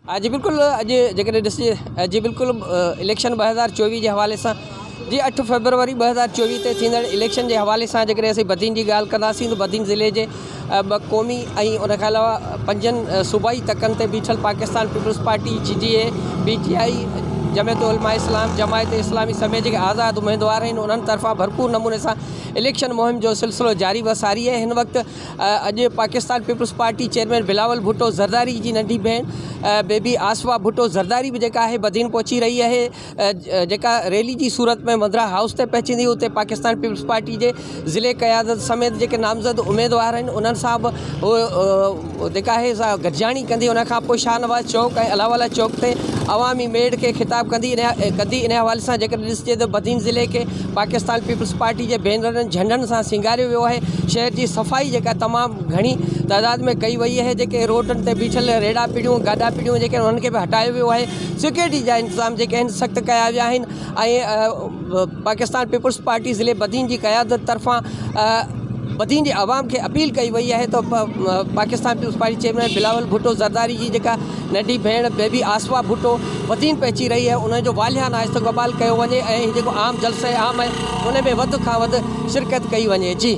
जी बिल्कुल। जी बिल्कुल। इलेक्शन 2024 के हवाले से जी 8 फरवरी 2024 ते थींदड़ इलेक्शन के हवाले से जेकॾहिं असीं बदीन की गाल कंदासीं तो बदीन ज़िले के क़ौमी ऐं उन खां अलावा 5 सूबाई तकनि ते बीठल Pakistan peoples party GGA PTI Jamiat Ulema Islam जमायत इस्लामी समेत जो आज़ाद उम्मीदवार हैं उन्होंने तरफा भरपूर नमूने से इलेक्शन मुहिम जो सिलसिलो जारी व सारी है। इन वक्त अज Pakistan peoples party chairman Bilawal Bhutto Zardari की नंढी भेण बेबी आसवा भुट्टो ज़रदारी भी जेका है बदीन पहुंची रही है। जेका रैली की सूरत में मंदरा हाउस ते पहुंची उते पाकिस्तान पीपल्स पार्टी के ज़िले क़यादत समेत जो नामज़द उम्मीदवार हैं उन्हनि सां बि जेका है गॾिजाणी कंदी। उन खां पोइ शाहनवाज़ चौक ऐं अलावाला चौक ते अवामी मेड़ के खिताब कंदी इन हवाले से जेकर ॾिसजे तो बदीन ज़िले के पाकिस्तान पीपल्स पार्टी के बैनरनि झंडनि सां सिंगारियो वियो है। शहर की सफ़ाई जेका तमामु घणी तादाद में कई वही है। जेके रोडनि ते बीठल रेड़ा पीढ़ियूं गाॾा पीढ़ियूं जेके उन्हनि खे बि हटायो वियो है। सिक्योरिटी जा इंतज़ाम जेके आहिनि सख़्तु कया विया आहिनि ऐं पाकिस्तान पीपल्स पार्टी ज़िले बदीन की क़यादत तरफ़ां बदीन की आवाम के अपील कई वही है। तो Pakistan peoples party chairman Bilawal Bhutto Zardari की जेका नंढी भेण बेबी आसवा भुट्टो बदीन पहुंची रही है उन जो वालियाना इस्तक़बाल किया वञे ऐं जेको आम जलसे आम है उन में वध खां वध शिरकत कई वञे। जी।